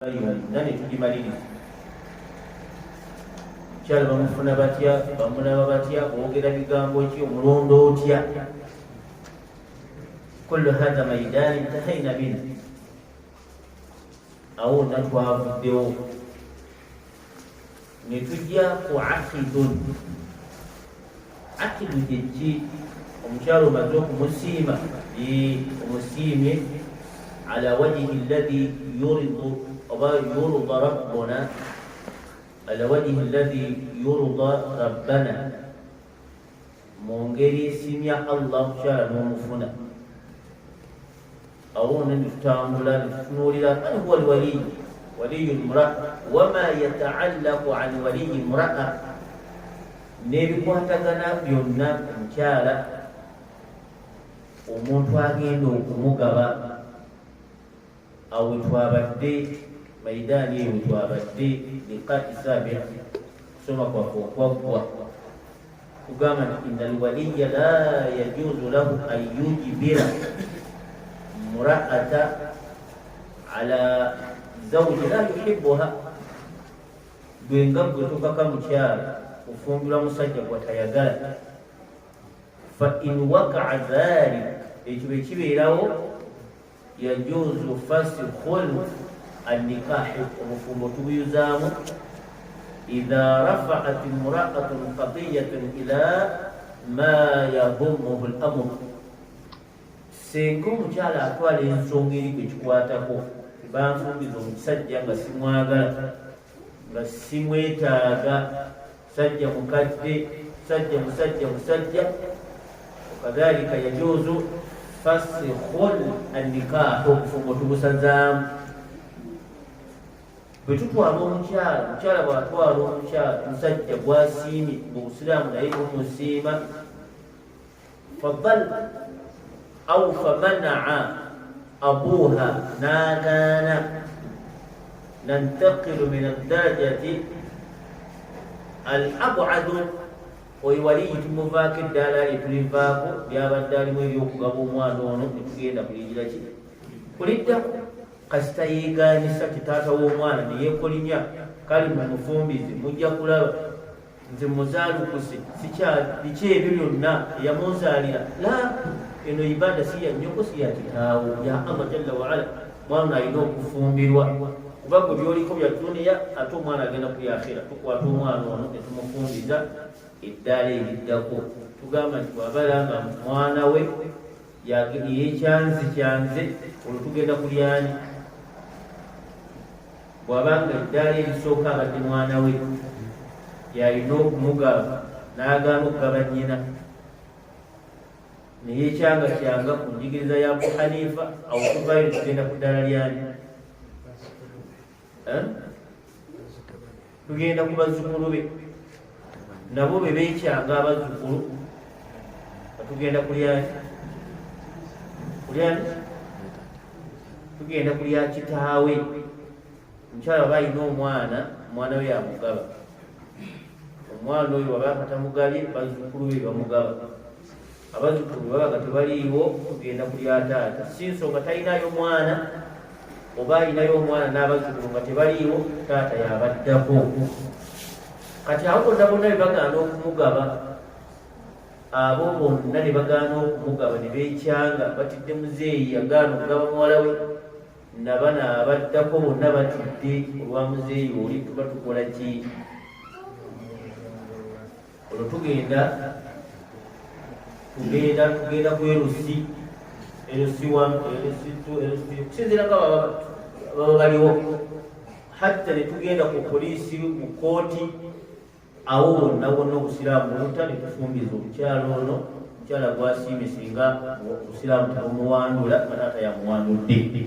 nane tugimaliriza kyala bamufuna batya bamulaba batya boogera bigambo ki omulondo otya kullu hadha maidani intahaina bina awo natwavuddewo netujja ku akidun akidu gyeki omukyalo omaze okumusiima omusiimye ala wajihi alladhi yuridu يرضى ربنا على وجه الذي يرضى ربنا مونغري سميا الله شاء مفنا أو نفتعمل نفنولنا من هو الولي ولي المرأة وما يتعلق عن ولي المرأة نبقى تغنى بيونا مشالا ومن فاقين ومقبا أو توابدي maidani wetwabadde liqati sabia kusoma kwakwa kugamba nti inna alwaliya la yajuzu lahu an yujibira muraata ala zawji la yuhibuha gwenga gwetokaka mukyala kufumbirwa musajja gwatayagala fa in wakaa dhalik ekyo bwekibeerawo yajuzu fasikhul النكاح ومفهوم إذا رفعت امرأة قضية إلى ما يهمه الأمر senga omukyala atwala ensonga eri kwekikwatako banfumbiza omusajja nga simwagala nga simwetaaga sajja mukadde musajja wakadhalika yajuzu fasikhul annikah obufumo tubusazaamu bwetutwala omukyala bwatwala omusajja gwasiimye ngaobusiraamu naye bumusiima fadal au famanaa abuha nagaana nantakilu min addarajati alabadu oyo waliyi tumuvaako eddaala lyetulivaako lyabadde alimu ebyokugaba omwana ono netugenda kuligira ki kuliddaku kasita yeeganisa kitaata w'omwana neyeekolinya kali mu mufumbizi mujja kulaba nze muzaalukuse biki ebyo byonna eyamunzaalira la eno ibada si ya nnyoko si ya kitaawo ya allah jalla waala mwana alina okufumbirwa kuba gwe byoliko bya duniya ate omwana agenda ku yakhira tukwata omwana ono netumufumbiza eddaala eriddako tugamba nti bwabalanga mwana we yekyanze olwo tugenda kulyani bwabanga eddaala erisooka abadde mwana we yalina okumugaba n'agaana okugaba nnyina neyekyanga ku njigiriza ya Abu Hanifa awo tuvayo tugenda ku ddaala lyani tugenda ku bazzukulu be nabo be beekyanga abazzukulu batugenda kulyani tugenda kulya kitaawe omukyala aba alina omwana we yamugaba omwana oyo wabaaka tamugabye bazzukulu be bamugaba abazzukulu babaga tebaliiwo tugenda kulya taata si nsonga talinayo mwana oba alinayo omwana n'abazzukulu nga tebaliiwo taata yabaddako kati abo bonna bonna bebagaana okumugaba abo bonna ne bagaana okumugaba ne beekyanga batidde muzeeyi yagaana okugaba muwala we nabana abaddako bonna batidde olwa muzeeyi oli tuba tukola ki olwo tugenda ku erusi kusinzira nga baba baliwo hatta ne tugenda ku poliisi mu kooti awo bonna obusiraamu butta ne tufumbiza omukyalo ono omukyala gwasiime singa obusiraamu tebumuwandula mataata yamuwandudde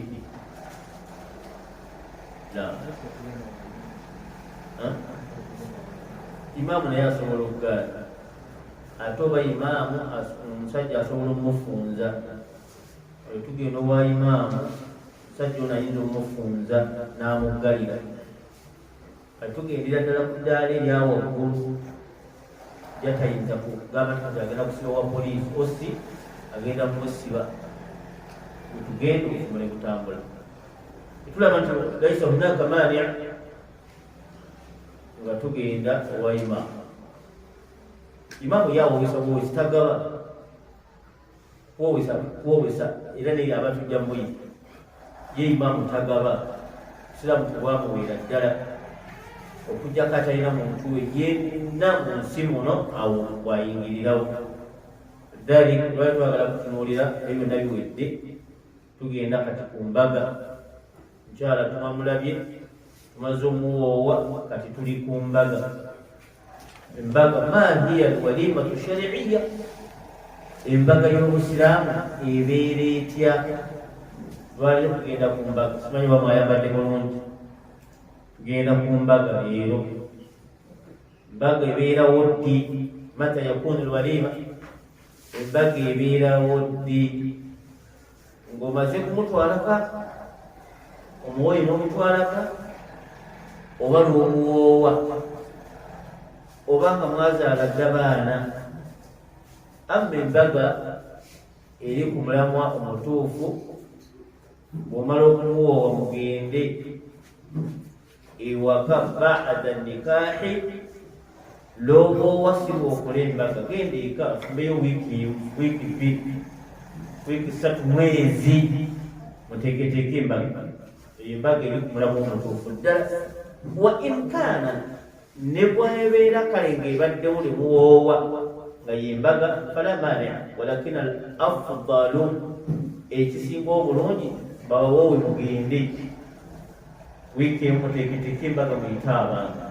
imaamu naye asobola okugaana ate oba imaamu omusajja asobola omumufunza oyo tugenda owa imaamu omusajja ono ayinza omumufunza n'amuggalira kati tugendera ddala ku ddaala eryawaggulu yatayinza kugamba nti agenda kusiba wa poliisi osi agenda kumusiba tugenda obufumule butambula tulaba nti laisa hunaka mani nga tugenda owa imamu. Imamu yawowesa bwowesi tagaba kwowesa era naye abatujja muyita ye imamu tagaba siramu tebwamuweera ddala okujjako atalina muntu we yenna mu nsi muno awo bwayingirirawo. Dhalik lwali twagala kutunuulira ebyo byonna biwedde, tugenda kati ku mbaga. Mukyala tumamulabye, tumaze omuwoowa, kati tuli ku mbaga. Embaga ma hiya alwalimatu shari'iyya, embaga y'obusiraamu ebeera etya? Lwali tugenda ku mbaga, simanyi bamwayambadde bulungi. Tugenda ku mbaga leero. Embaga ebeerawo ddi? Mata yakunu alwalima, embaga ebeerawo ddi? Ng'omaze kumutwalaka omuwoyi n'omutwalaka, oba lw'omuwoowa, oba nga mwazaaladde abaana. Amma embaga eri ku mulamwa omutuufu, bw'omala okumuwoowa mugende ewaka ba'da nikaahi. Lw'oboowa siba okola embaga, genda eka afumbeyo wiiki 3 mwezi, muteeketeeke embaga. Embaga eri ku mulamwa omutuufu ddala. Wa inkaana, ne bwabeera kale ng'ebaddewo ne muwoowa nga yembaga, fala mani, walakin al afdalu, ekisinga obulungi bawoowe mugende wiiki emu, muteeketeeke embaga muyite abantu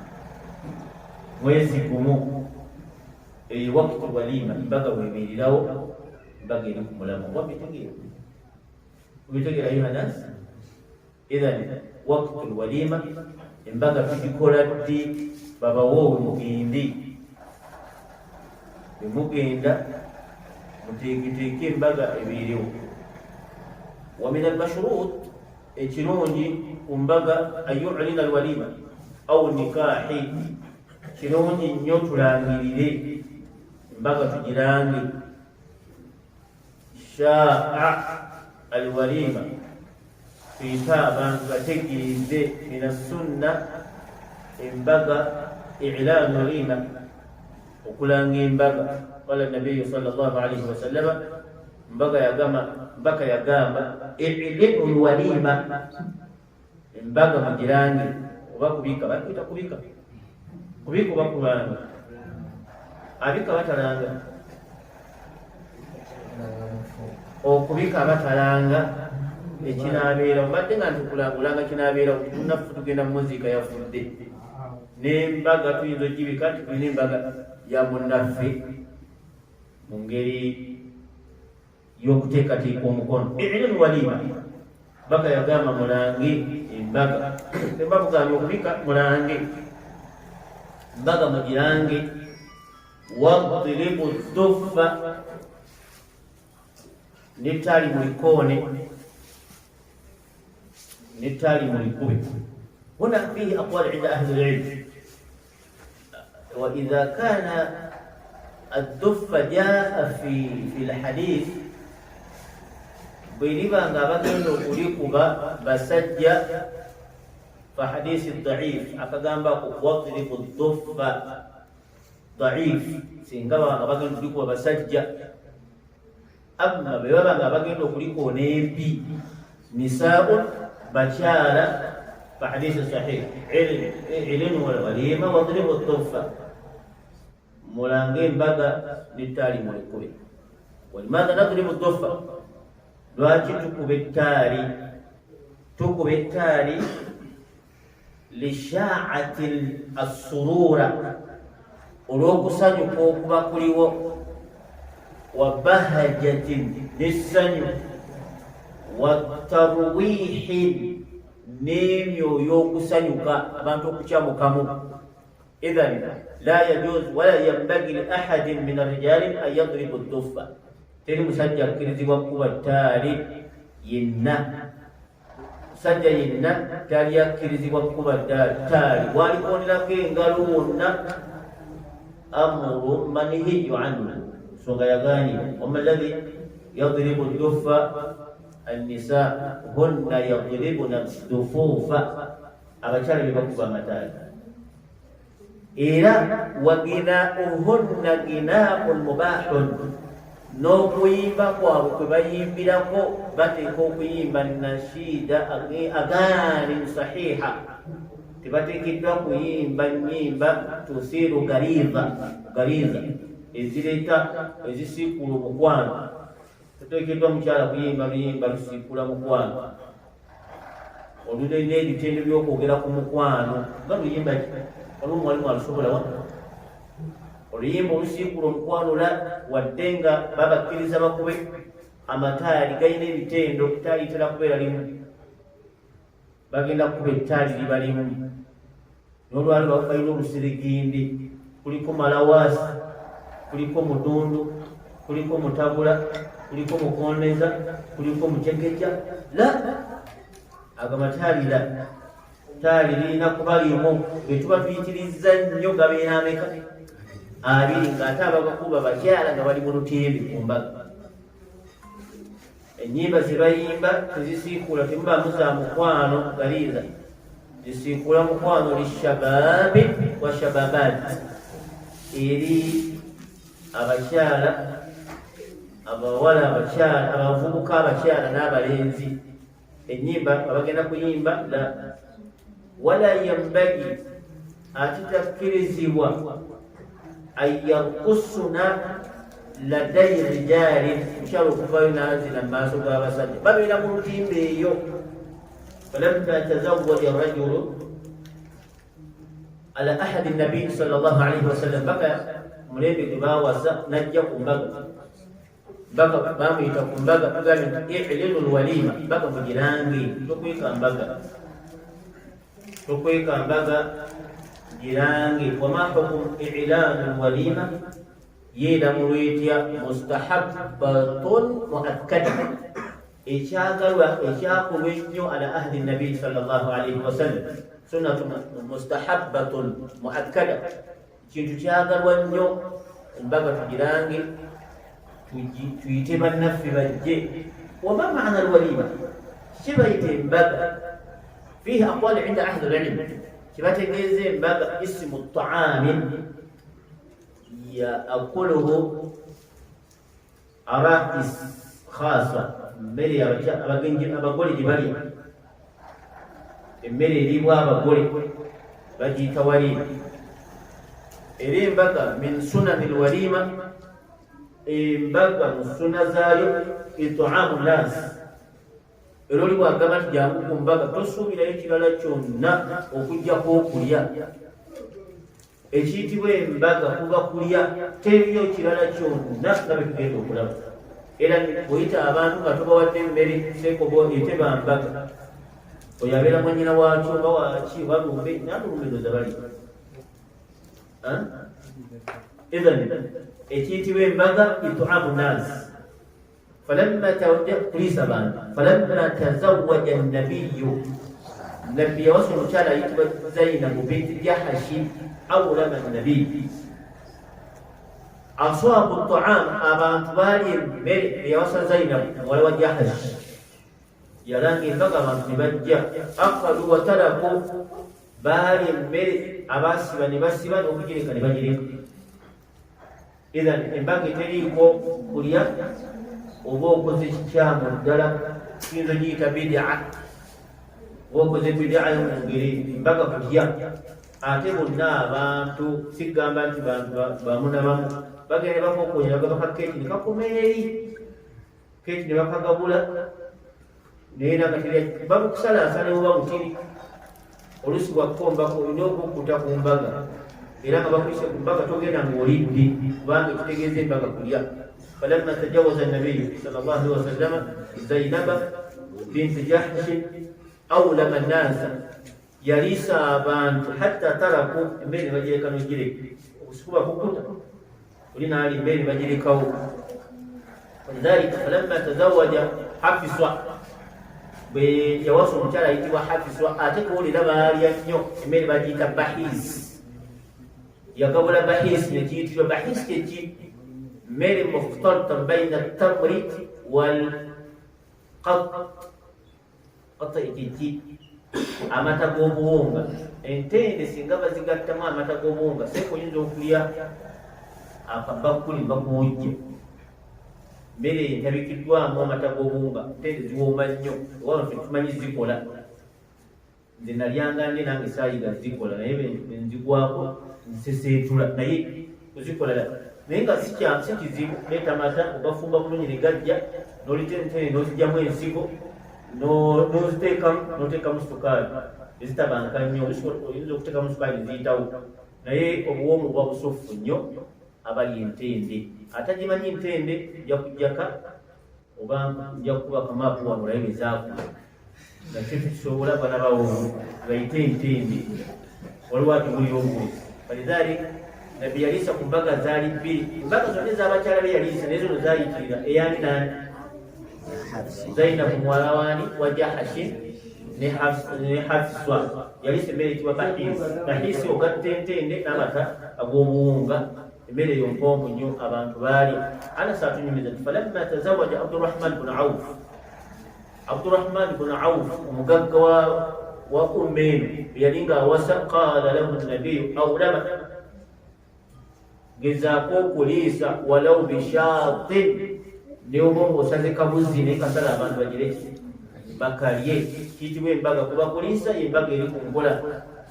mwezi gumu. Eyo wakati walima, embaga bwebeererawo, embaga eri ku mulamwa. Wabitegeera Yohanas? Idhan wakati walima, embaga tugikola ddi? Babawoowe mugende, bwemugenda muteeketeeke embaga ebeerewo. Wa min almashrut, ekirungi ku mbaga, an yu'lina alwalima aw nikaahi, kirungi nnyo tulangirire embaga, tugirange. Shaa alwalima, tuyite abantu bategeeze. Min assunna, embaga i'laanu walima, okulanga embaga. Qala nabiyu sallallahu alayhi wa sallama, mbaka yagamba i'limu alwalima, embaga mugirange. Oba kubika, bakuyita kubika oba kulanga. Abika batalanga, okubika batalanga ekinaabeera. Obadde nga ntukulangulanga kinaabeera, tunaffe tugenda mu muziika yafudde. N'embaga tuyinza ogibika nti tulina embaga ya munnaffe mu ngeri y'okuteekateeka omukono. I'limu walima, baka yagamba mulange embaga. Tebakugambye okubika, mulange embaga, mugirange. Wadribu dduffa, n'ettaali mulikoone, n'ettaali mulikube. Huna fihi aqwal 'inda ahli al-'ilm. وإذا كان الدف جاء في الحديث بينما غابتن أوليكوبا بسجى فحديث الضعيف أكدام واضرب الدف ضعيف سينغابا غابتن أوليكوبا بسجى. أما بيبا غابتن أوليكوبا نيبي نساء بشارة فحديث صحيح علم والوليمة واضرب الدف mulange embaga n'ettaali mulikube. Walimaadha nadribu dduffa, lwaki tukuba ettaali? Tukuba ettaali lishaa'ati assuruura, olw'okusanyuka okuba kuliwo, wa bahajatin, n'essanyu, wa tarwiihin, n'emyoyo okusanyuka, abantu okukyamukamu. Idhan la yajuz wala yanbaghi li ahadin min ar-rijali an yadribu ad-duffa, teri musajja akkirizibwa kuba ttaali yenna. Musajja yenna tali akkirizibwa kuba ttaali, walikoonirako engalo wonna. Amru manhiyyu anhu, nsonga yagaanibwa. Wama alladhi yadribu ad-duffa النساء هن يضربن الدفوف abakyala bye bakuba amataali era waginauhunna ginaun mubahun n'okuyimba kwabwe kwe bayimbirako bateeka okuyimba nashiida agaanin sahiha tebateekeddwa kuyimba nnyimba tusiiru gariza ezireeta ezisiikula omukwano teteekeddwa mukyala kuyimba luyimba lusiikula mukwano olulina ebitendo by'okwogera ku mukwano nga luyimba olumu walimu alusobola wa oluyimba olusiikula omukwano la wadde nga babakkiriza bakube amataali galina ebitendo ttaali litera kubeera limu bagenda kukuba ettaali liba limu n'olwalo balina olusiregindi kuliko malawaasi kuliko mudundu kuliko mutabula kuliko mukondeza kuliko mucegeja la agamataalira taali lirina kuba limu bwetuba tuyitiriza nnyo gabeera ameka abiri ng'ate abagakuba bakyala nga bali mu lutimbi ku mbaga ennyimba zebayimba tezisiikula temubaamu za mukwano galiiza zisiikula mukwano lishababi wa shababaati eri abakyala abawala abakyala abavubuka abakyala n'abalenzi ennyimba abagenda kuyimba la wala yambagi ate takkirizibwa ayarkusuna ladai rijaali mukyala okuvayo nazina mumaaso g'abasajja babeera mu lutimba eyo falamma tazawaja rajulu ala ahadi nabii sallallahu alaihi wasallam baka mulembe gwe bawasa najja ku mbaga baka bamuyita ku mbaga tugambe nti ililu lwalima baka mugirange tokweka mbaga girange wama hukum ilanu lwalima yeeramu lwetya mustahabbatun muakkada ekyagalwa ekyakolwa ennyo ala ahdi nabii sallallahu alaihi wasallam sunnatu mustahabbatun muakkada kintu kyagalwa nnyo embaga tugirange tuyite bannaffe bajje wama maana alwalima kibayita embaga fihi aqwal inda ahdi alilm kibategeeza embaga isimu taami yakuluhu arais khasa mmere abagenyi abagole gye bali emmere eribwa abagole bagiyita walima era embaga min sunani lwalima embaga mu suna zaayo itaamu nas era oli bwagamba nti jangu ku mbaga tosuubirayo kirala kyonna okugjako okulya ekiyitibwa embaga kuba kulya teriyo kirala kyonna nga betugenda okulaba era oyita abantu nga tobawadde emmere sekobo ete bambaga oyo abeera mwanyina wakyo nga waki balumbe nalumbe ndoza bali idhan ekiyitibwa embaga itaamu nas falamma kulisa bantu falamma tazawaja nabiyu nabbi yawasa omukyala ayitibwa zainabu binti jahashi awlama nabii aswabu taam abantu baali emmere eyawasa zainabu muwala wa jahashi yalanga embaga abantu ne bajja akalu wataraku baali emmere abasiba ne basiba n'okugireka ne bagireka idhan embaga eteriiko kulya oba okoze kikyamu ddala kiyinza giyita bidia oba okoze bidia yo mu ngeri embaga kulya ate bonna abantu sigamba nti bantu bamu na bamu bagenda bakokonya bagabaka keeki ne kakomeeri keeki ne bakagabula naye nagaterya bamukusalaasala oba mutiri olusi bwakkombako olina okukkuta ku mbaga era nga bakwise ku mbaga togenda ngaolidde kubanga kitegeeza embaga kulya falamma tajawaza nabiyu sallallahu alaihi wasallama zainaba binti jahshi awlama nnasa yaliisa abantu hatta taraku emmere ne bagireka nogireka okusikuba kukuta oli naali emmere ne bagirekawo walidhalika falamma tazawaja hafiswa bwe yawasa omukyala ayitibwa hafiswa ate kuwulira baalya nnyo emmere bagiyita bahis yagabula bahis nekiyitibwa bahis kyeki mmere mukhtalta baina tamri qat ikiki amata g'obuwonga entende singa bazigattamu amata g'obuwonga sekuyinza okulya akabakuli bakujja mmere entabikiddwamu amata g'obuwonga entende ziwooma nnyo wano fe tumanyi zikola nze nalyanga nde nange saayiga zikola naye benzigwako nseseetula naye kuzikola naye nga si kizibu leeta mata ogafumba bulungi ne gajja n'olitentene n'ozigyamu ensigo n'oziteekamu sukaali ezitabanka nnyo oyinza okuteekamu sukaali neziyitawo naye obuwoomu bwa busofu nnyo abali entende atagimanyi entende nja kujjaka oba nja kukuba kamaapu wano olabe bezaakula nakyo tukisobola bana bawo bayite entende waliwo atubulira obuuzi falidhalik nabbi yaliisa ku mbaga zaali bbiri embaga zonna ez'abakyala be yaliisa naye zono zaayitirira eyani nani Zainabu muwala wani wa Jahashin ne Hafsa yaliisa emmere eyitibwa bahisi ogatta entende n'amata ag'obuwunga emmere eyo mpombo nnyo abantu baali Anas atunyumiza nti falamma tazawaja Abdurrahman bun Auf omugagga wa ummeenu yali ng'awasa qaala lahu nabiyu awlama gezaako okuliisa walau bishaatin neoba osaze kabuzi naye kasala abantu bagireki bakalye kiyitibwa embaga kuba kuliisa embaga eri ku nkola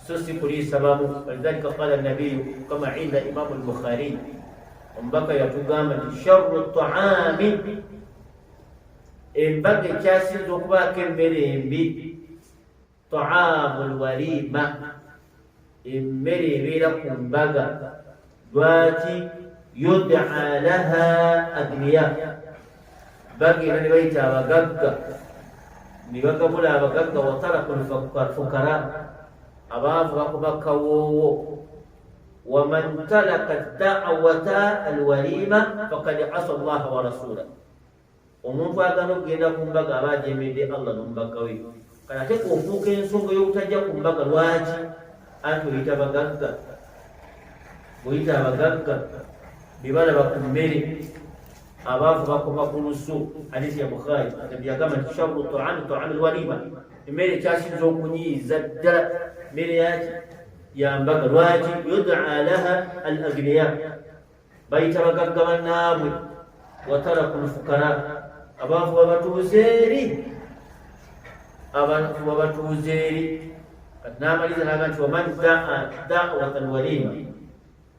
so si kuliisa bamu walidhalika qala nabiyu kama inda imamu al-Bukhari omubaka yatugamba nti sharru taami embaga ekyasinza okubaako emmere embi taamu lwalima emmere ebeera ku mbaga lwaki yudaa laha agniya bagenda ne bayita abagagga ne bagabula abagagga wataraku lfukara abaavu bakuba kawoowo waman taraka da'wata alwalima fakad asa allaha wa rasula omuntu agana okugenda ku mbaga aba ajemedde Allah n'omubaka we kale ate ofuuka ensonga y'obutajja ku mbaga lwaki anti oyita abagagga bw'oyita abagagga be balaba ku mmere abaavu bakoma ku lusu hadisi ya Bukhari nabbi agamba nti sharru taami alwalima emmere ekyasinza okunyiiza ddala mmere yaki yambaga lwaki yudaa laha al agniya bayita bagagga bannaabwe wataraku lfukara abaavu babatuuze eri abantu babatuuze eri kati n'amaliza naga nti waman da'wata alwalima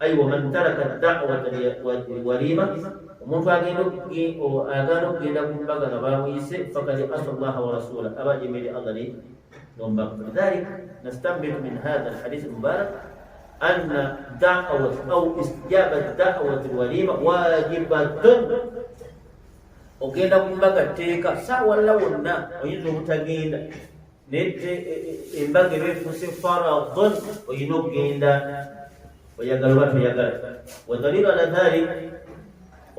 ay waman taraka da'wata alwalima omuntu agenda okugenda ku mbaga nga bamuyise fakad asa allaha wa rasula aba ajemedde Allah ne nombaga lidhalik nastanbitu min hadha alhadith almubarak anna da'wat aw istijabat da'wat alwalima wajibatun ogenda ku mbaga tteeka saawalala wonna oyinza obutagenda naye embaga eba efuuse faradun oyina okugenda oyagala oba toyagala wadalilu ala dhalik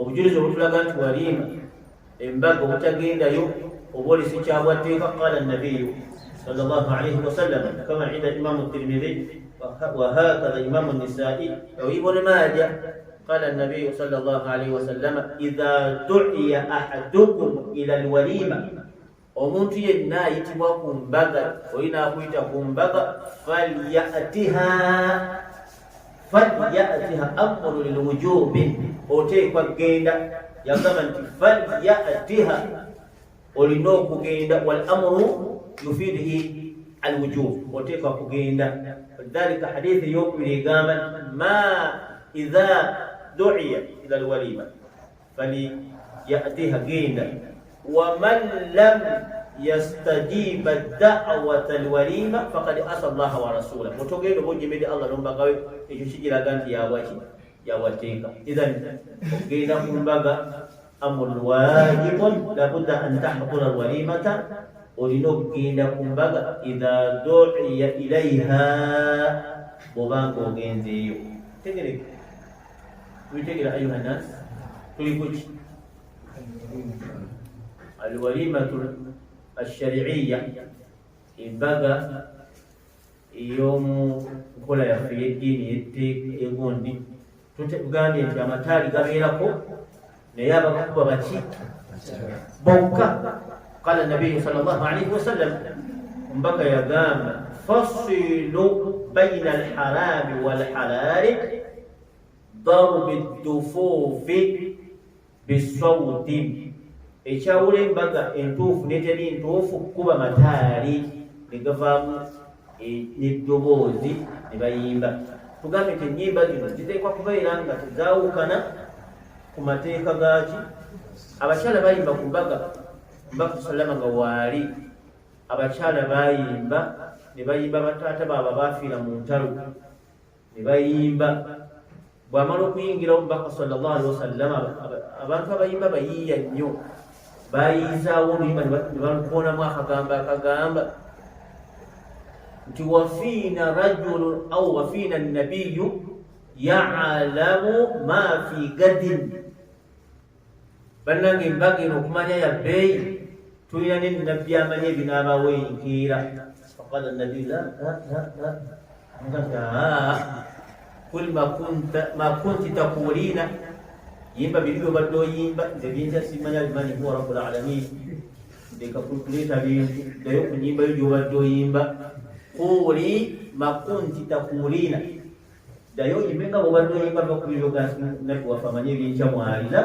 obujulizi obutulaga nti walima embaga obutagendayo oba oli sikyabwatteeka qala nabiyu sallallahu alayhi wasallam kama inda imamu tirmidhi وهكذا إمام النسائي وابن ماجه قال النبي صلى الله عليه وسلم إذا دعي أحدكم إلى الوليمة omuntu yenna ayitibwa ku mbaga olina akuyita ku mbaga falyatiha amru lilwujubi oteekwa kugenda yagamba nti falyatiha olina okugenda wal amru yufidihi alwujub oteekwa kugenda lidhalika hadithi yokubiri egamba ma idha du'iya ila alwalima falyatiha genda ومن لم يستجيب الدعوة الوليمة فقد أسى الله ورسوله متوجه بوجمد الله نبغى يشجع لغان يا واتيكا إذن وجينا نبغى أمر واجب لابد أن تحضر الوليمة ولنبغينا نبغى إذا دعي إليها بوبانكو جنزيو تجري أيها الناس تلقوا الوليمة الشرعية إبقى يوم كل في الدين يتقوندي tutugambye nti amataali gabeerako naye abakubba baki bokka قال النبي صلى الله عليه وسلم بقى يا قام فصلوا بين الحرام والحلال ضرب الدفوف بالصوت ekyawula embaga entuufu neteri ntuufu kuba mataali negavaamu n'eddoboozi ne bayimba. Tugambe nti ennyimba zino ziteekwa kubeera nga tezaawukana ku mateeka gaaki. Abakyala bayimba ku mbaga salama nga waali abakyala bayimba ne bayimba bataata baaba baafiira mu ntalo ne bayimba. Bw'amala okuyingira omubaka sallallahu alaihi wasallama abantu abayimba bayiiya nnyo bayizaawo oluyimba ne balukoonamu akagamba nti wafiina rajulu au wafiina nabiyu ya'lamu ma fi gadin. Bannange embaga eno okumanya ya bbeeyi tulina nenabbi amanya ebinaabaweyikiira. Faqala nabiyu kul ma kunti takulina yimba biri byobadde oyimba nze binja simanya bimanyi huwa rabbul alamin. Leka kuleeta bintu ddayo ku nyimba yo gyobadde oyimba. Kuli ma kunti takulina ddayo oyimbe nga bwobadde oyimba bakubiryoga nabbi waffe amanye ebyenkya mwalira.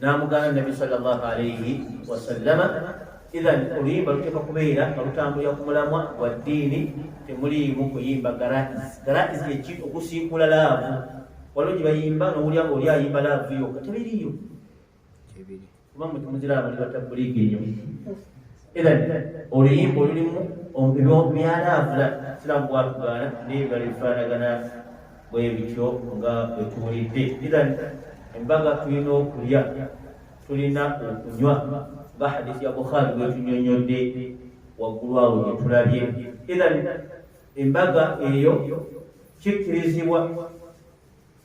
N'amugaana Nabi sallallahu alayhi wasallama idhan oluyimba luteeka kubeera nga lutambulira ku mulamwa gwa ddiini, temuliimu kuyimba garaizi yeki okusinkula laavu. Waliwo gye bayimba n'owulya nga oli ayimba laavu yokka tebiriyo kubanga temuziraba muli batabuliigi nnyo. Idhan oluyimba olulimu byalaavula siramu bwatugaana n'ebibala ebifaanagana bwe bityo nga bwetuwulidde. Idhan embaga tulina okulya, tulina okunywa nga hadisi ya Bukhari bwetunyonyodde waggulu awo gye tulabye. Idhan embaga eyo kikkirizibwa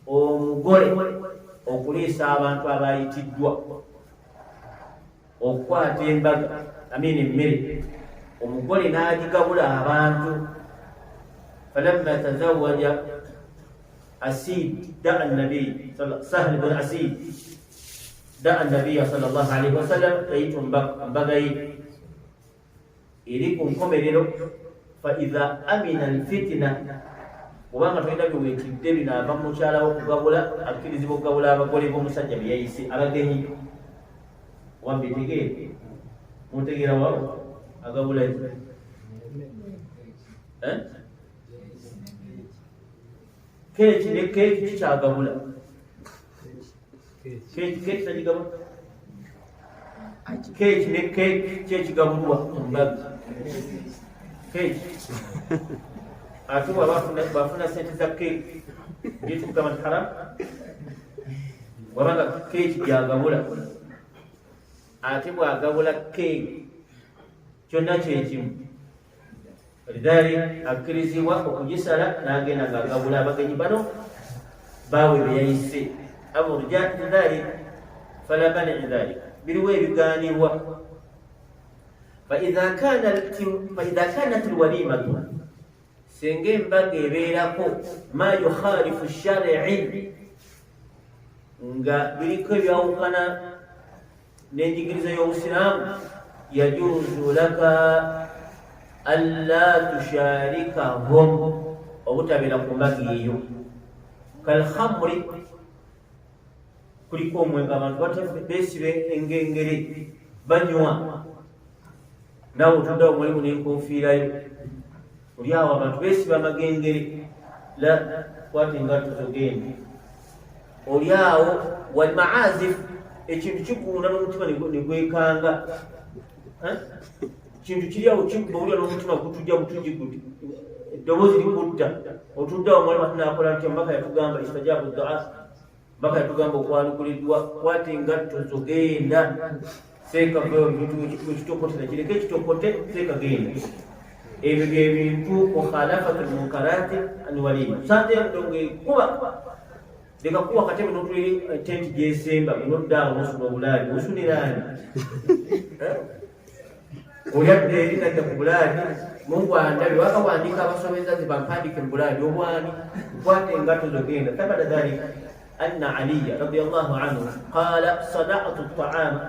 omugole okuliisa abantu abayitiddwa, okukwata embaga emmere omugole n'agigabula abantu. falamma tazawaja أسيد دعا النبي سهل بن أسيد دعا النبي صلى الله عليه وسلم أيتم بغي إليكم كمرينو فإذا أمن الفتنة وبما تريد بويتدبنا بمشارة وكغولا أكيد زبوغولا بقولي بمسجد يأيسي أغاني وامبيتيجي مونتيجي راو أغولا keeki ne keeki kikyagabula. Keeki tagigabula. Keeki ne keeki kyekigabulwa mu mbaga. Keeki ate bafuna sente za keeki gyetukugamba nti haram wabanga keeki gyagabula ate bwagabula keeki kyonna kyekimu. Lidhali akkirizibwa okugisala n'agenda ng'agabula abagenyi bano baawe beyayise. Amurja lidhali fala mani dhalik biriwo ebigaanibwa. faidha kanat alwalimatu senga embaga ebeerako ma yukhalifu shari'i nga biriko ebyawukana n'enjigiriza y'obusiraamu yajuzu laka alla tusharikahum obutabera ku mbaga eyo. kalhamri kuliko omwenge abantu besibe engengere banywa nawe otuddawo mulimu n'enkofiirayo oli awo abantu besiba amagengere la kwata engatto zogende oli awo walmaazif ekintu kikuunda n'omutima negwekanga kintu kiri awo kikubawulira n'omutima gutujja butuji guti eddoboozi likutta otuddawo mwalimu nakola ntya mbaka yatugamba istajabu daa mbaka yatugamba okwanukuliddwa kwata engatto zogenda seeka ekitokotera kireke ekitokote seeka genda. Ebyo byebintu mukhalafatu lmunkarati anwalimu sante ndonge kuba leka kuba katebe n'otuliri tenti gyesemba noddawo nosula obulaali osuniraani olyadde eri nadda ku bulaali mugwanda bewakawandika abasomeza zibampandike mu bulaali obwani kwata engatto zogenda. Thabata dhalika anna aliya radiyallahu anhu qala sana'tu at-ta'ama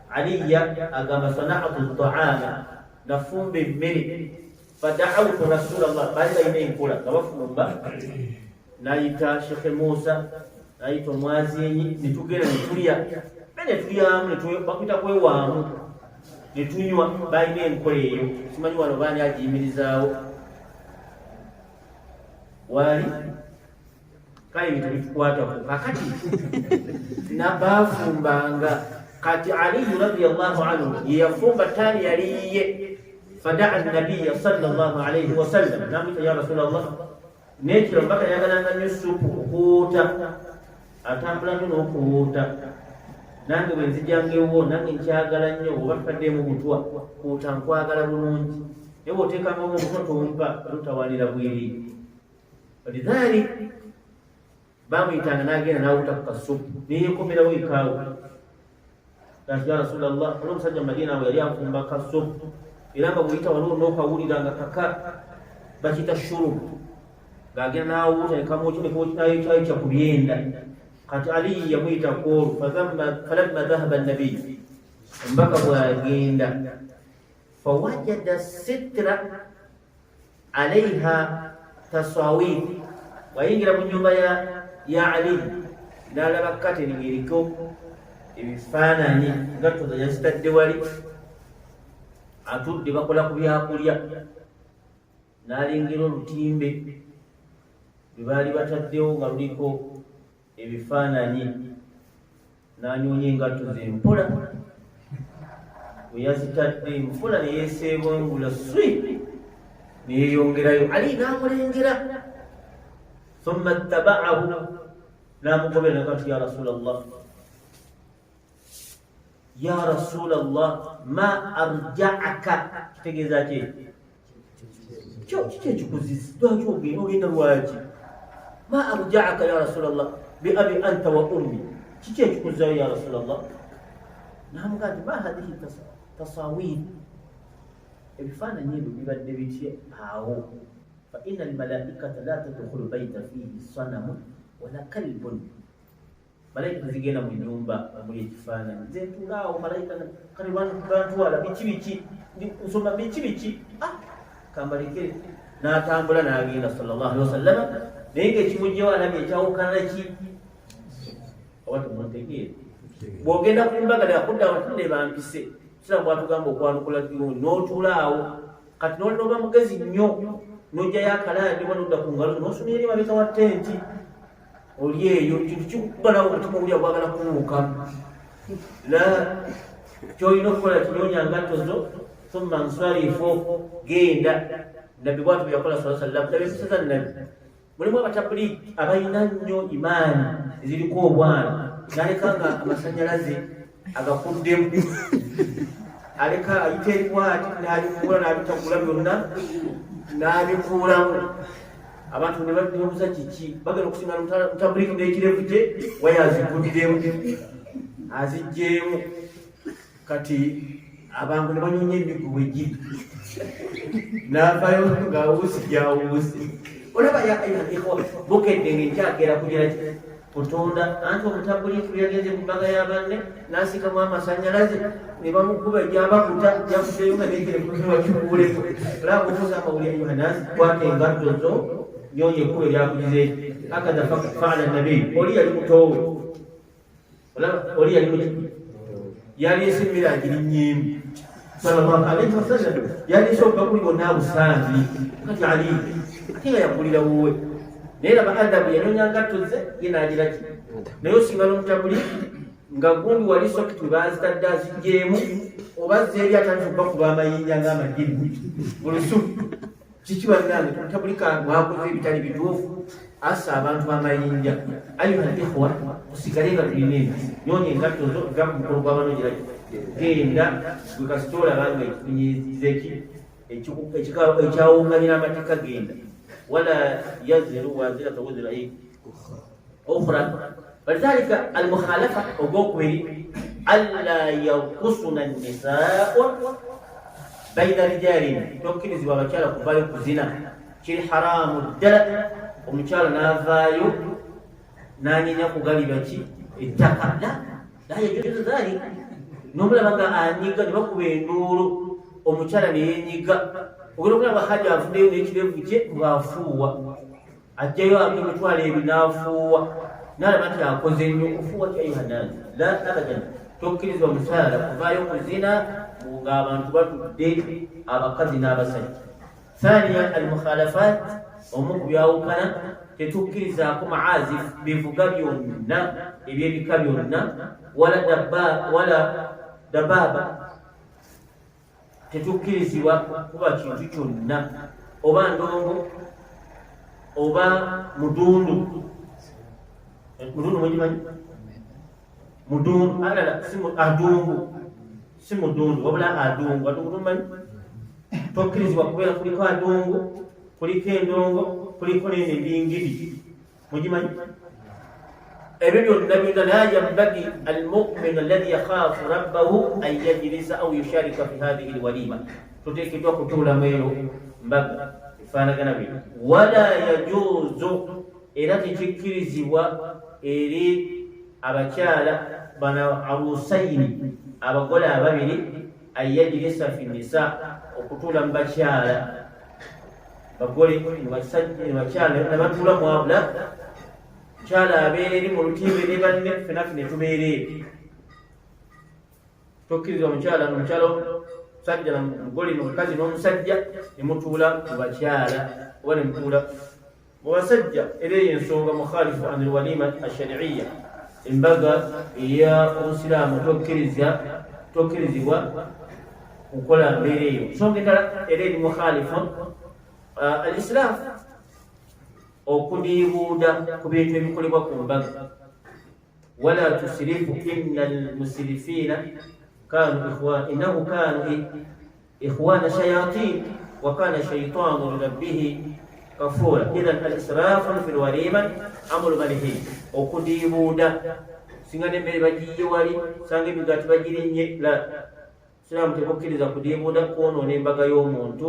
aliya agamba sana'atu ta'ama nafumbe mmere fada'awtu rasulallah bali balina enkola nga bafumba nayita Sheikh Musa nayita omwazinyi netugenda netulya netulyamu bakwita kwewaamu netunywa balina enkola eyo simanyi wano baani agiyimirizaawo wali kale ebintu bitukwatako kakati nabafumbanga kati aliyu radiyallahu anhu yeyafumba tani yaliye fadaa nabiya sallallahu alayhi wasallam namwita ya rasulallah nekiro mpaka yagalanga nyo supu okuwuuta atambula nyo n'okuwuuta nange bwe nzijangewo nange nkyagala nnyo oba tukaddemu butwa kuwuuta nkwagala bulungi naye bw'oteekangamu obutwa tompa lutawanira bwiri lidhalik bamuyitanga n'agenda n'awuuta ku kasupu neyekomerawo ekaawo ya rasulallah oli omusajja Madina awo yali afumba kasupu era nga bweyita waliwo n'okawulira nga kaka bakiyita shurubu ng'agenda n'awuuta nekamuokinayo kya ku byenda kati Ali yamuyita koolu falamma dhahaba nabiy embaka bwagenda fawajada sitra alaiha tasawir wayingira mu nyumba ya Ali n'alaba kateni ng'eriko ebifaananyi gatto yazitadde wali atudde bakola ku byakulya n'alengera olutimbe lwe baali bataddewo nga luliko ebifaananyi n'anyonya engatto ze mpola bwe yazitadde mpola neyeseebongula swi neyeyongerayo Ali n'amulengera thumma ttaba'ahu n'amugobera nakati ya rasulallah ya rasulallah ma arja'aka kitegeeza ki kiki ekikuzisa lwaki ogenda lwaki ma arja'aka ya rasulallah bi abi anta wa ummi kiki ekikuzayo ya rasulallah namugaa nti ma hadihi tasawir ebifaananyi ebyo bibadde bitye awo fa ina almalaikata la tadkhulu baita fihi sanamu wala kalbun malayika tezigenda mu nyumba omuli ekifaananyi nze ntulaawo malayika kale bantwala biki nsoma biki kambalekere n'atambula n'agenda sallallahu alaihi wasallama naye ngaekimugyewo alabye ekyawukana ki oba temuntegeere bw'ogenda ku mbaga nakudda abatunde bampise kiramu bwatugamba okwanukula kirungi n'otulaawo kati n'olinoba mugezi nnyo n'ojjayo akalaadi wanodda ku ngalo n'osoma eri mabega wa tenti oli eyo kintu kikukuba nawe omutima oli agwagala kuwukamu la kyolina okukola kinyonya ngatto zo thumma nswarifu genda nabbi bwatu byakola sallallahu alaihi wasallam empisa za nabbi mulimu abatabuliki abalina nnyo imaani eziriko obwana n'alekanga amasanyalaze agakuddemu aleka ayita eribwati n'abikuula n'abitakula byonna n'abikuulamu abantu ne babuuza kiki bagenda okusinga mutabuliki n'ekirevu kye wayazikuddemu aziggyemu kati abantu ne banyonya emiguwe giri n'avayo ng'awuusi gyawuusi olaba ya ayuha bukedde ng'enkyakera kugira ki kutonda anti omutabuliki bwe yagenze ku mbaga y'abanne n'asikamu amasanyalaze ne bamukuba gyabakuta yakuddeyo nga neekeremukiwa kikuuleko olaba obuuza amawulire ayuha naasi kwata engatto zo nyonya ekkuba eryakugize akada faala nabiyi oli yali mutoowe olaba oli yali muki yaleese emmere agirinnyeemu sallallahu alaihi wasallam yaleese obubakuli bonna abusangi kati Ali ate nga yagulira wuwe naye laba adabu yanyonya ngatto ze ye n'agira ki naye osinga n'omutabuliki nga gundi wali sokiti we bazitadde aziggyemu oba zeeri atandika okubakuba amayinja ng'amagirimu bulusuku kiki bannange omutabulika mwakoze ebitali bituufu assa abantu amayinja ayuha ikhwa osigale nga tulina enti nyonya engatto zo eva ku mukolo gw'abanogira genda gwe kasita olabanga ekifunyizeki ekyawunganyira amateeka genda wala yaziru wazirata wizra ukhra falidhalika almukhalafa ogwokubiri alla yankusuna nnisaau baina rijalin tokkirizibwa abakyala kuvaayo kuzina kiri haramu ddala omukyala n'avaayo n'anyenya kugaliba ki ettaka la yajuzu dhalik n'omulaba nga anyiga ne bakuba enduulu omukyala ne yenyiga ogenda okulaba hajja avuddeyo n'ekirevu kye ng'afuuwa ajjayo emitwalo ebi n'afuuwa n'alaba nti akoze nnyo ofuuwa kyayuhanani la abadan tokkirizibwa mukyala kuvaayo ku zina ng'abantu batudde abakazi n'abasajja. Thaniya almukhalafat omu ku byawukana tetukkirizaako maazif bivuga byonna ebyebika byonna wala dabaaba tetukkirizibwa kuba kintu kyonna oba ndongo oba mudundu mugimanyi mudundu alala adungu si mudundu wabula adungu tumanyi tokkirizibwa kubeera kuliko adungu kuliko endongo kuliko nene bingiri mugimanyi ebyo byonna byonna la yambagi almumin alladhi yakhaafu rabbahu an yajlisa au yusharika fi hadhihi alwalima tuteekeddwa kutuulamu eyo mbaga efaanagana bye wala yajuuzu era tekikkirizibwa eri abakyala bana arusaini abagole ababiri an yajlisa fi nisa okutuula mu bakyala bagole bakyala nebatuula mwabula mukyala abeera eri mu lutimbe ne banne ffenaffe ne tubeera eri tokkiriza omukyala musajja namugole nomukazi n'omusajja ne mutuula mu bakyala oba ne mutuula mu basajja era eyo ensonga mukhalifu an alwalima ashariya embaga eya obusiraamu tokkirizibwa kukola mbeera eyo nsonga endala era eri mukhalifu alislam okudiibuuda ku bintu ebikolebwa ku mbaga wala tusirifu inna almusirifiina innahu kanu ikhwana shayatin wa kana shaitanu lirabbihi kafura idhan alisrafu fi lwalima amru manhi okudiibuuda singa nemmere bagiye wali sanga emigaati bagirinnye la siraamu tekukkiriza kudiibuuda kwonoona embaga y'omuntu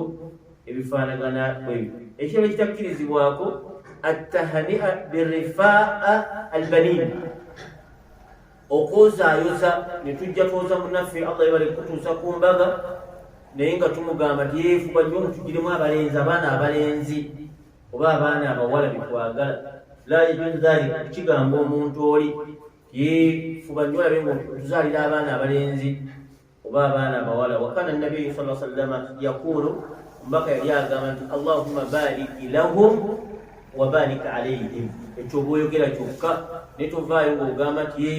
ebifaanagana bwebyo ekyeba kitakkirizibwako attahania birifaa albanin okwozaayoza ne tujja twoza munaffe allah yebale kutuusa ku mbaga naye nga tumugamba nti yeefuba nnyo mutugiremu abalenzi abaana abalenzi oba abaana abawala betwagala la yajuzu dhalika kigamba omuntu oli yeefuba nnyo olabe nga tuzaalira abaana abalenzi oba abaana abawala wakana nabiyu sa sallama yakulu mbaka yali agamba nti allahumma bariki lahum wa barik alayhim ekyo bwoyogera kyokka ne tovaayo ng'ogamba nti ye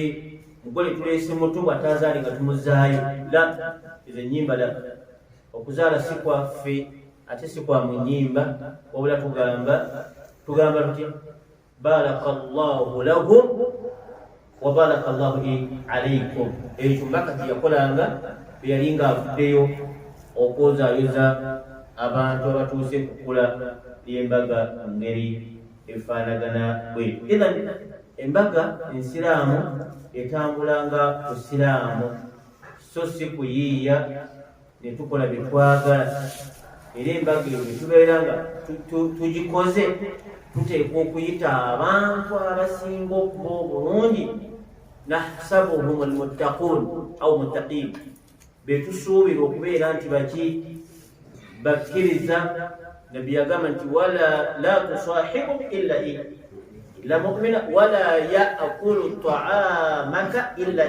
mugole tuleese muto bw'atazaali nga tumuzaayo la ezo ennyimba la okuzaala si kwaffe ate si kwa mu nnyimba wabula tugamba tutya baraka llahu lahum wa baraka llahu alaykum ekyo mbaka kyeyakolanga beyali nga avuddeyo okwozaayoza abantu abatuuse kukula ly'embaga mu ngeri efaanagana bwetu. Idhan embaga ensiraamu etambulanga busiraamu so si kuyiiya ne tukola bye twagala era embaga eyo bwe tubeera nga tugikoze tuteekwa okuyita abantu abasinga okuba obulungi nahsabuhum almuttaquun au muttaqiin betusuubira okubeera nti baki bakkiriza nabbi yagamba nti wala la tusahibu illa mu'mina wala yaakulu taamaka illa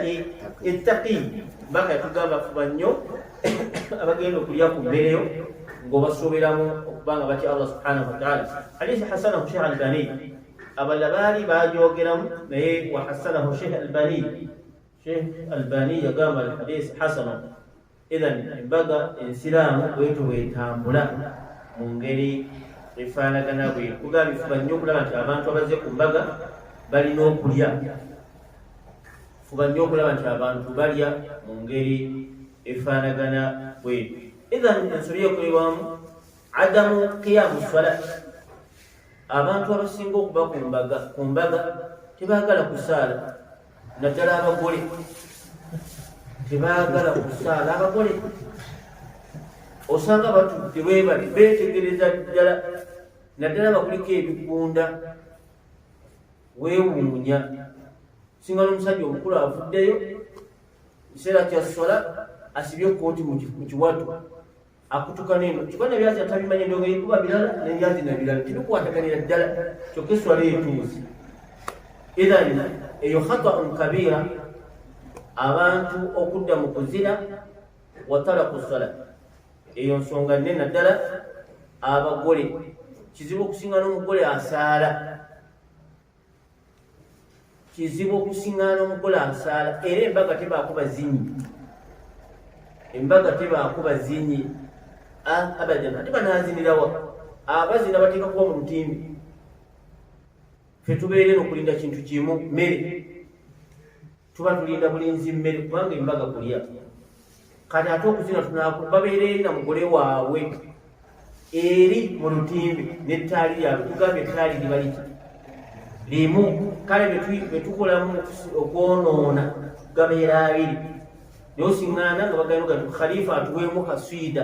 ittaqi mbaka yatugamba fuba nnyo abagenda okulya ku mmereyo ng'obasuubiramu okubanga batya allah subhanahu wataala hadisi hasanahu sheikh albani abala baali baajogeramu naye wa hasanahu sheikh albani yagamba alhadisi hasana idhan embaga ensiraamu bwetu bwetambula mu ngeri efaanagana bwe kugamba fuba nnyo okulaba nti abantu abazze ku mbaga balina okulya fuba nnyo okulaba nti abantu balya mu ngeri efaanagana bwetu idhan ensobi ekolebwamu adamu qiyamu salat abantu abasinga okuba ku mbaga tebaagala kusaala naddala abagole tebaagala kusaala abagole osanga batudde bwebali beetegereza ddala naddala bakuliko ebigunda weewuunya singa n'omusajja omukulu avuddeyo kiseera kya sola asibye kooti mu kiwatu akutuka neno kikona byazi atabimanya ndongo yikuba bilala n'ebyazi na bilala tibikwataganira ddala kyokka eswala etuuzi. Idhan eyo khata'un kabira abantu okudda mu kuzina wa talaku sola, eyo nsonga nnene ddala. Abagole kizibu okusinga n'omugole asaala, kizibu okusinga n'omugole asaala. Era embaga tebaakuba zinyi, embaga tebaakuba zinyi abadan. Ate banaazinirawa abazina bateeka kuba mu lutimbi. Ffe tubeere n'okulinda kintu kimu, mmere. Tuba tulinda bulinzi mmere kubanga embaga kulya. Kati ate okuzina babeere na mugole waabwe eri mu lutimbi n'ettaali lyabwe. Tugambye ettaali liba liki limu. Kale betukolamu okwonoona gabeera abiri. Naye osiŋŋaana nga bagamba gati khalifa atuweemu kaswida.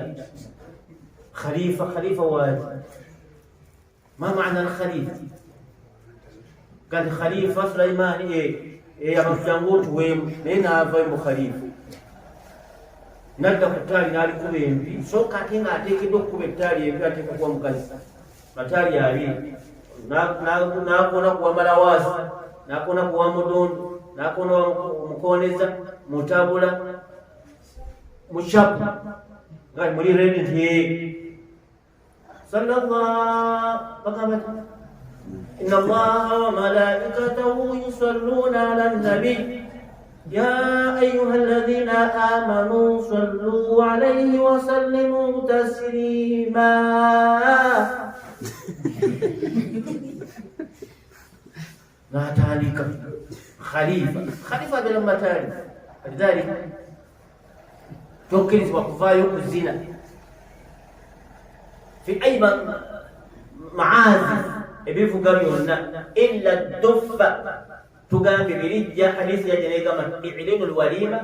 Khalifa waati ma maana alkhalifa? Gati khalifa Sulaimaani abakujangu otuweemu, naye naavayo mu khalifa nadda ku ttaali n'alikuba empi. So kati nga ateekeddwa okukuba ettaali empi ateeka kuba mukazi, mataali abiri. N'akoona kuwa malawaasi, n'akoona kuwa mudondo, n'akoona mukooneza, mutabula, mucapu nga muli redi nti sallallahu bakabati inna allaha wa malaikatahu yusalluna ala nabi ya ayuha alladhina amanu sallu alayhi wa sallimu taslima. Nataalika khalifa bila matali lidhalika tokkirizibwa kuvaayo okuzina fi ayba maazi ebivuga byonna illa duffa. Tugambye birijja hadisi yajja negamba i'linu lwalima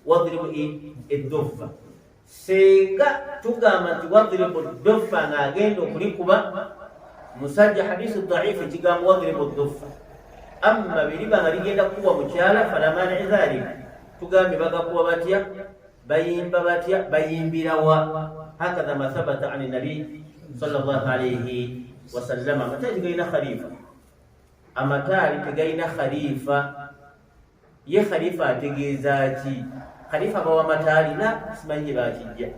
wadribu edduffa. Senga tugamba nti wadribu dduffa ng'agenda okulikuba musajja hadisi dhaifu ekigamba wadribu dduffa. Amma biriba nga ligenda kukuba mukyala fala mani dhalik. Tugambye bagakuba batya, bayimba batya, bayimbirawa. Hakadha ma thabata ani nabi sallallahu alayhi wasallam. Amataali tegalina khalifa, amataali tegalina khalifa. Ye khalifa ategeeza ki? Khalifa bawa mataali la simanyi gye bakijja,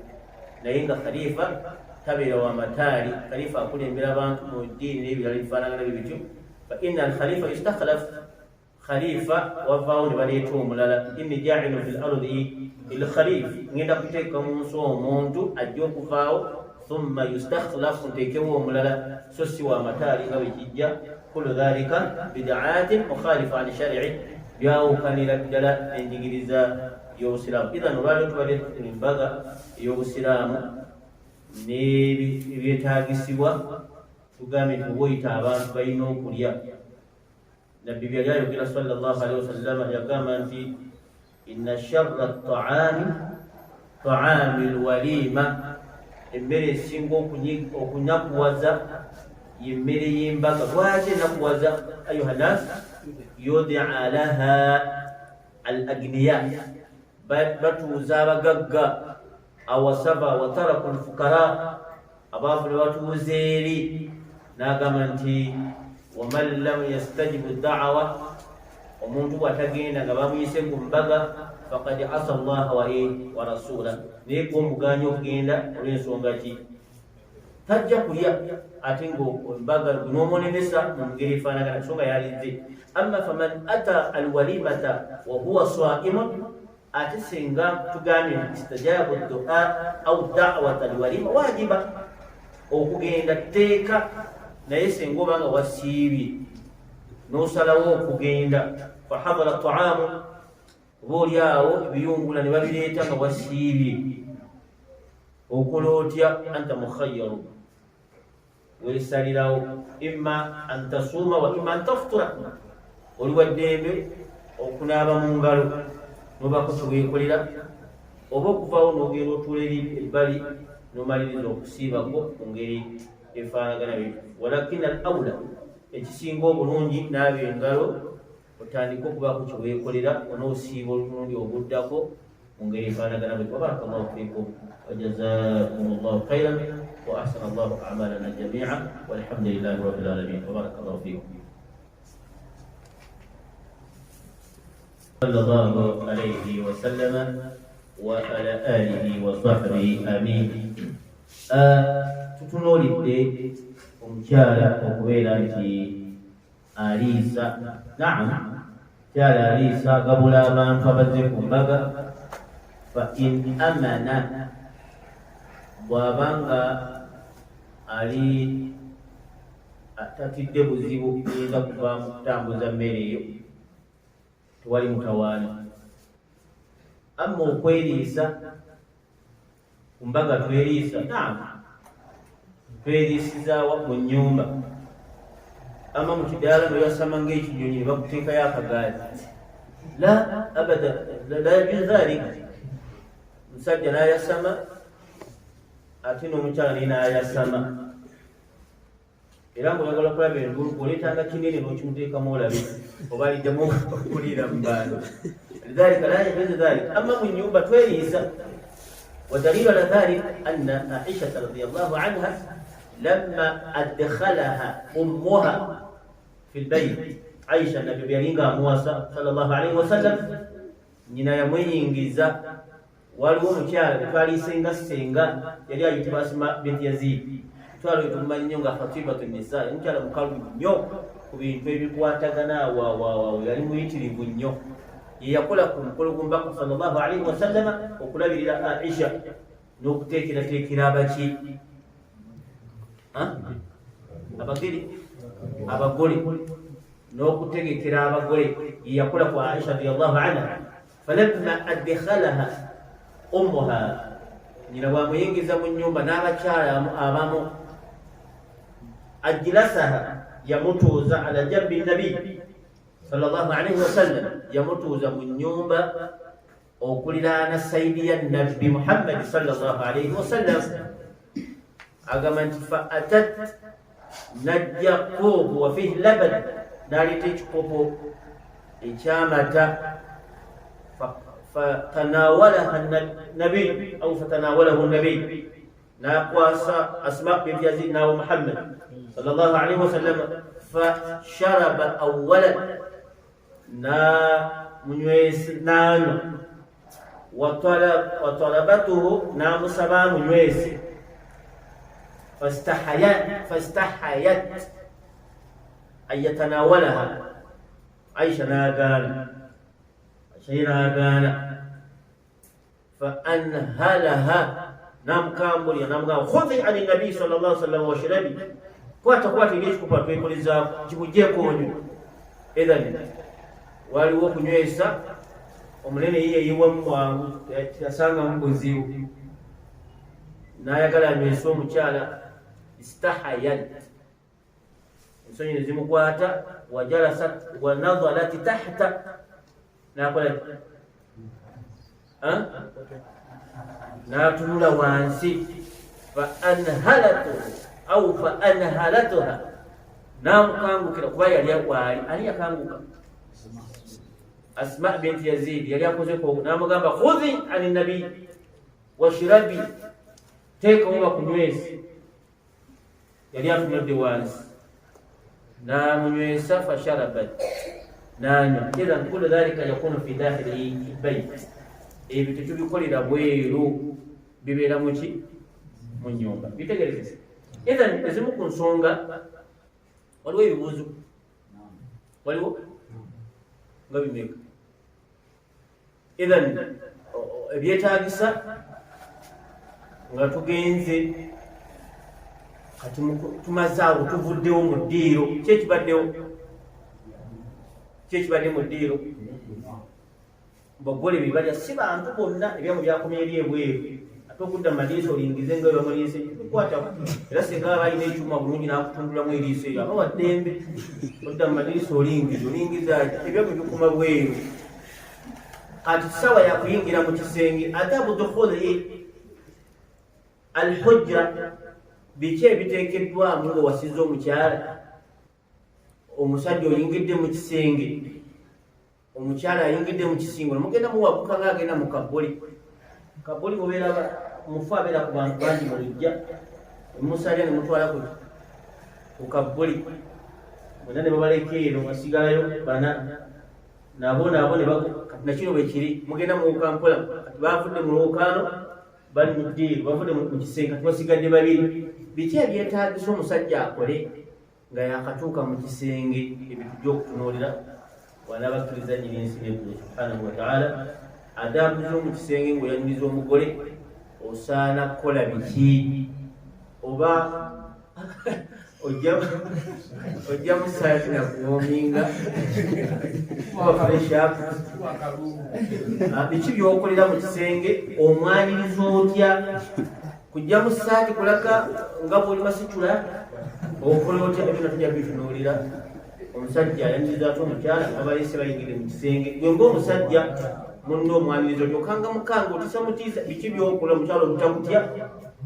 naye nga khalifa tabeera wa mataali. Khalifa akulembera abantu mu ddiini n'ebirala ebifaanagana bityo. Fa inna al-khalifa yustakhlaf, khalifa wavaawo ne baleeta omulala. Inni jaa'ilu fil ardi il-khalif, ngenda kuteeka mu nsi omuntu ajja okuvaawo. Thumma yustakhlafu, nteekewo omulala, so si wa mataali nga bwe kijja. Kullu dhalika bid'aatin mukhalifa an shar'i, byawukanira ddala enjigiriza y'Obusiraamu. Idhan olwaleero tubadde embaga ey'Obusiraamu n'ebyetaagisibwa. Tugambye nti bwoyita abantu balina okulya. Nabbi byali ayogera sallallahu alaihi wasallam, yagamba nti inna sharra at-ta'ami ta'ami al-walima, emmere esinga okunyakuwaza yemmere y'embaga. Lwaki enakuwaza ayuha nas? yudia laha al-agniya, batuuza abagagga awasaba wataraku al-fukara, abaavu ne batuuza eri. N'agamba nti waman lam yastajibu da'wa, omuntu bw'atagenda nga bamuyise ku mbaga, faqad asa allaha wa rasula, naye gw'omuganya okugenda olw'ensonga ki? Tajja kulya ate ng'embaga n'omwonemesa mu ngeri efaanagana, ensonga yalize. Amma faman ata alwalimata wa huwa saimun, ate singa tugambye nti istajabu du'a au da'wata alwalima, wajiba okugenda tteeka. Naye singa oba nga wasiibye n'osalawo okugenda, fahadara ta'amu, oba oli awo ebiyungula ne babireeta nga wasiibye, okola otya? Anta mukhayyaru, weesalirawo. Imma an tasuuma wa imma an taftura, oli wa ddembe okunaaba mu ngalo n'obaako kyeweekolera, oba okuvaawo n'ogenda otuula eri ebbali n'omaliriza okusiibako mu ngeri efaanagana bye. Walakina al-awla, ekisinga obulungi naaba engalo, otandika okubaako kyeweekolera, onoosiiba olulundi obuddako mungeri fanagana bwe. Barakallahu fikum wa jazakumullahu khairan wa ahsana Allahu a'malana jami'an walhamdulillahi rabbil alamin. Barakallahu fikum. Sallallahu alayhi wa sallam wa ala alihi wa sahbihi amin. Tutunuulidde omukyala okubeera nti aliisa. Naam, mukyala aliisa agabula abantu abazze ku mbaga. Fa in amana, bw'abanga ali atatidde buzibu buyinza kuvaamu kutambuza mmere eyo, tewali mutawaana. Amma okweriisa ku mbaga tweriisa, naam, tweriisizaawa mu nnyumba. Amma mu kidaala noyasama ng'ekinyonyi ne bakuteekayo akagaali, la abada, la yajuuzu dhaalika. Musajja n'ayasama ate n'omukyala naye n'ayasama. Era ng'oyagala okulaba endulu, oleetanga kinene n'okimuteekamu olabe oba aliddemu okuliira mu bantu. Lidhalika la yajuuzu dhaalika. Amma mu nnyumba tweriisa. ودليل على ذلك أن عائشة رضي الله عنها لما أدخلها أمها في البيت، عائشة النبي بيرينغا موسى صلى الله عليه وسلم نينا يموينغيزا waliwo mukyala twalisenga senga yali ayitibwa Asma binti Yazid. Twali tumanyi nnyo nga Fatibatu Nisa, mukyala mukalu nnyo ku bintu ebikwatagana wa yali muyitirivu nnyo. Yakola ku mukolo gw'omubaka sallallahu alaihi wasallama okulabirira Aisha n'okuteekerateekera abagole n'okutegekera abagole. Yakola ku Aisha radiyallahu anha. Falamma adkhalaha ummuha, nyina bwamuyingiza mu nnyumba n'abakyala abamu, ajlasaha, yamutuuza ala jambi nabi sallallahu alaihi wasallam, yamutuuza mu nnyumba okuliraana saidi ya nabbi Muhammad sallallahu alaihi wasallam. Agamba nti fa atat, najja koobu wa fihi laban, n'aleeta ekikopo ekyamata. فتناولها النبي أو فتناوله النبي، ناقواس أسماء بنت يزيد ناو محمد صلى الله عليه وسلم. فشرب أولا، نا منيس نانو، وطلبته نام سبا منيس. فاستحيت أن يتناولها. عائشة ناقال شيراغانا فأنهلها، نام كامبري نام غا خذي عن النبي صلى الله عليه وسلم وشربي kwata lyeshi kupa twekoliza kikujekonyo. Idhan waliwo kunywesa omunene yiye yiwamu bwangu yasanga mubuzibu n'ayagala anywesa omukyala. Istahayat, ensonyi ne zimukwata. Wajalasat wa nadhalat tahta, nakola n'atunula wansi. فأنهلتها n'amukangukira kuba yali akwali ani yakanguka. Asma binti Yazid yali akozeko, n'amugamba khudhi ani nabi washrabi, teeka oba kunywesi. Yali atunudde wansi n'amunywesa. Fasharabat, nanywa. Idhan kullu dhalika yakunu fi dakhili bayt. Ebyo tetubikolera bweru, bibeera muki? Mu nnyumba. Bitegereze. Idhan ezimu ku nsonga waliwo ebibuuzo, waliwo nga bimeka. Idhan ebyetaagisa nga tugenze kati tumaze awo tuvuddewo mu ddiiro. Kyekibadde mu ddiiro, bagole bibalya si bantu bonna, ebyamu byakomye eri ebweru. Ate okudda mu maliiso olingize nga webamuliise tukwataku. Era singa aba alina ekyuma bulungi n'akutundulamu eriiso eyo, aba waddembe. Odda mu maliiso olingizaaki, ebyamu bikuma bweru. Kati sawa yakuyingira mu kisenge. Adabu dukhuli alhujra, biki ebiteekeddwamu nga wasiza omukyala? Omusajja oyingidde mu kisenge, omukyala ayingidde mu kisingo mugenda muwabuka ng'agenda mu kaboli obeera mufu abeera ku bantu bangi mu lujja emusalya ne mutwala ku kaboli bonna ne babaleka eno basigalayo bana nabo kati nakino bwe kiri mugenda muwuka mpola kati bavudde mu lwokaano bali mu ddiiro bavudde mu kisenge kati basigadde babiri biki ebyetaagisa omusajja akole nga yakatuuka mu kisenge ebintu by'okutunuulira wala bakkiriza nyini ensi n'eggulu subhanahu wataala adaabu z'omu kisenge ng'oyanyumiza omugole osaana kukola biki oba ojja musaati nakuwominga biki byokolera mu kisenge omwanyiriza otya kujja mu saati kulaga nga bwoli masitula okola otya ebyo natujja bitunuulira omusajja ayanyiriza ate omukyala abalese bayingire mu kisenge gwe ngaomusajja munno omwaniriza otyokanga mukanga otisa mutiisa biki byokola omukyala obutakutya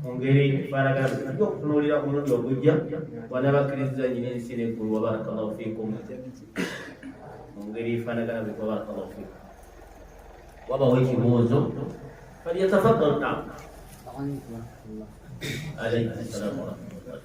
mu ngeri efaanagana by'okutunuulira omulundi ogujja wanabakkiriza nyina ensi n'eggulu wabarakallahu fiikum mu ngeri efaanagana bwe wabarakallahu fiikum wabawo ekibuuzo falyatafaddal naam alaykum salaam warahmatullah.